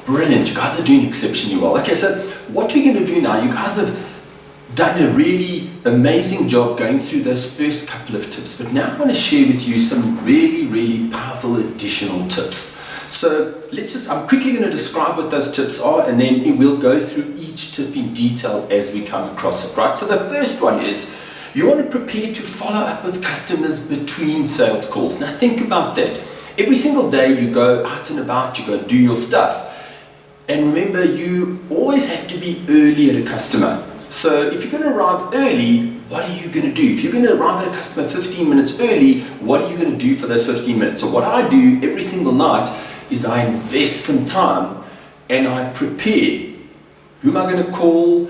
Brilliant, you guys are doing exceptionally well. Okay, so what we're going to do now, you guys have done a really amazing job going through those first couple of tips, but now I want to share with you some really powerful additional tips. So I'm quickly going to describe what those tips are, and then we'll go through each tip in detail as we come across it, right? So the first one is, you want to prepare to follow up with customers between sales calls. Now think about that. Every single day you go out and about, you go do your stuff. And remember, you always have to be early at a customer. So if you're going to arrive early, what are you going to do? If you're going to arrive at a customer 15 minutes early, what are you going to do for those 15 minutes? So what I do every single night is I invest some time and I prepare. Who am I going to call?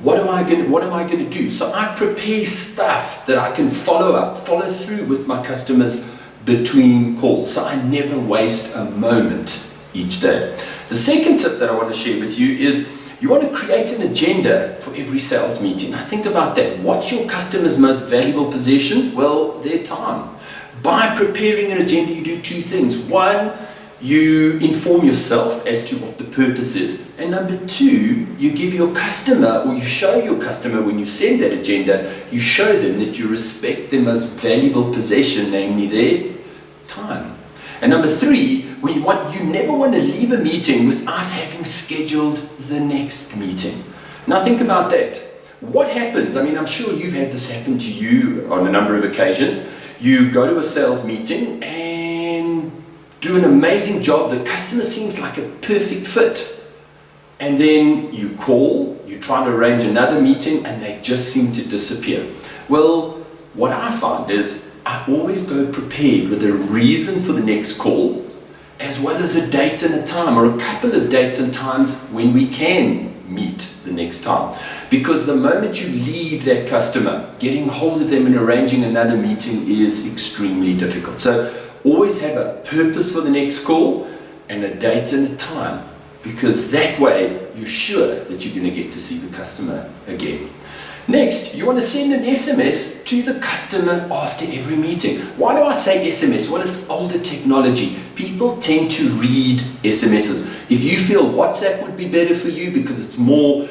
What am I going to do? So I prepare stuff that I can follow through with my customers between calls. So I never waste a moment each day. The second tip that I want to share with you is you want to create an agenda for every sales meeting. Now think about that. What's your customer's most valuable possession? Well, their time. By preparing an agenda, you do two things. One, you inform yourself as to what the purpose is. And number two, you give your customer, or you show your customer when you send that agenda, you show them that you respect their most valuable possession, namely their time. And number three, you never want to leave a meeting without having scheduled the next meeting. Now think about that. What happens? I mean, I'm sure you've had this happen to you on a number of occasions. You go to a sales meeting and do an amazing job. The customer seems like a perfect fit. And then you call, you try to arrange another meeting, and they just seem to disappear. Well, what I find is I always go prepared with a reason for the next call, as well as a date and a time, or a couple of dates and times when we can meet the next time. Because the moment you leave that customer, getting hold of them and arranging another meeting is extremely difficult. So always have a purpose for the next call and a date and a time, because that way you're sure that you're going to get to see the customer again. Next, you want to send an SMS to the customer after every meeting. Why do I say SMS? Well, it's older technology. People tend to read SMSs. If you feel WhatsApp would be better for you because it's more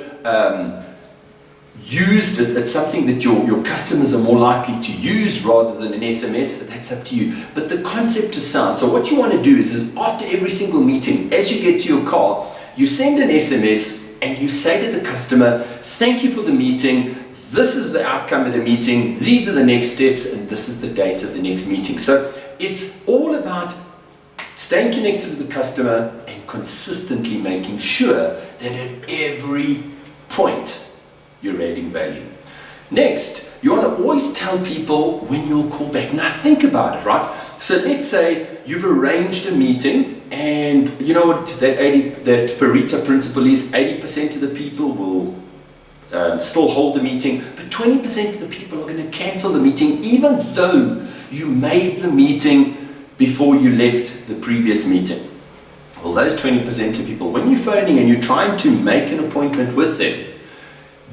used, it's something that your customers are more likely to use rather than an SMS, that's up to you. But the concept is sound. So what you want to do is after every single meeting, as you get to your car, you send an SMS and you say to the customer, thank you for the meeting. This is the outcome of the meeting. These are the next steps, and this is the date of the next meeting. So it's all about staying connected with the customer and consistently making sure that at every point you're adding value. Next, you want to always tell people when you'll call back. Now think about it, right? So let's say you've arranged a meeting, and you know what that Pareto principle is: 80% of the people will still hold the meeting, but 20% of the people are going to cancel the meeting even though you made the meeting before you left the previous meeting. Well, those 20% of people, when you're phoning and you're trying to make an appointment with them,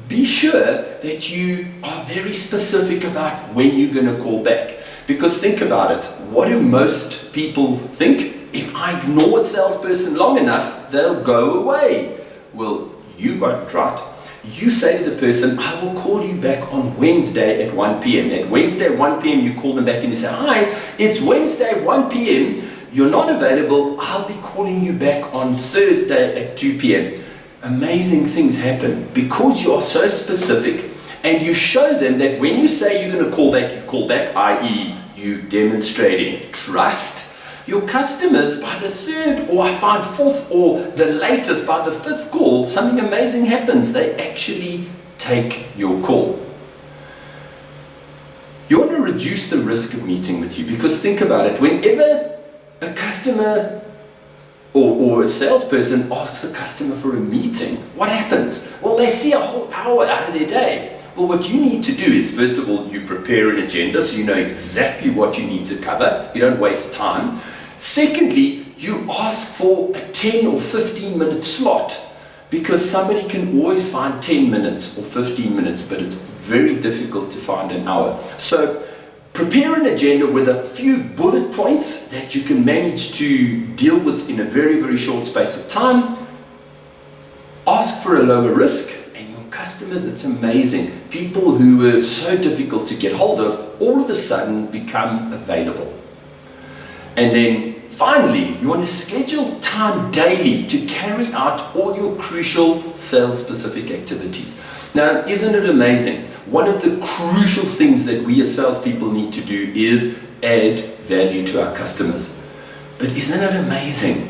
be sure that you are very specific about when you're going to call back. Because think about it, what do most people think? If I ignore a salesperson long enough, they'll go away. Well, you won't, right? You say to the person, I will call you back on Wednesday at 1 p.m. At Wednesday at 1 p.m. you call them back and you say, hi, it's Wednesday at 1 p.m. You're not available. I'll be calling you back on Thursday at 2 p.m. Amazing things happen because you are so specific, and you show them that when you say you're going to call back, you call back, i.e. you demonstrating trust. Your customers, by the third, or I find fourth, or the latest, by the fifth call, something amazing happens. They actually take your call. You want to reduce the risk of meeting with you, because think about it. Whenever a customer or a salesperson asks a customer for a meeting, what happens? Well, they see a whole hour out of their day. Well, what you need to do is, first of all, you prepare an agenda so you know exactly what you need to cover. You don't waste time. Secondly, you ask for a 10 or 15 minute slot, because somebody can always find 10 minutes or 15 minutes, but it's very difficult to find an hour. So prepare an agenda with a few bullet points that you can manage to deal with in a very, very short space of time. Ask for a lower risk, and your customers, it's amazing. People who were so difficult to get hold of, all of a sudden become available. And then finally, you want to schedule time daily to carry out all your crucial sales-specific activities. Now, isn't it amazing? One of the crucial things that we as salespeople need to do is add value to our customers. But isn't it amazing?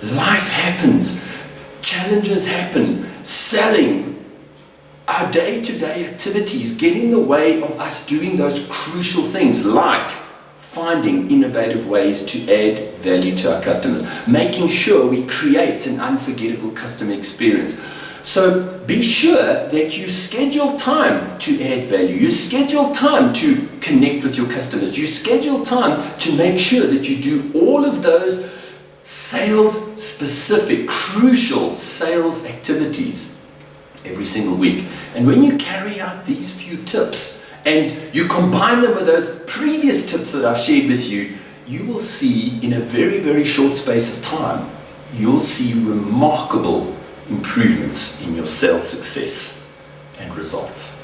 Life happens, challenges happen, selling, our day-to-day activities get in the way of us doing those crucial things like finding innovative ways to add value to our customers, making sure we create an unforgettable customer experience. So be sure that you schedule time to add value. You schedule time to connect with your customers. You schedule time to make sure that you do all of those sales-specific, crucial sales activities every single week. And when you carry out these few tips and you combine them with those previous tips that I've shared with you, you will see in a very, very short space of time, you'll see remarkable improvements in your sales success and results.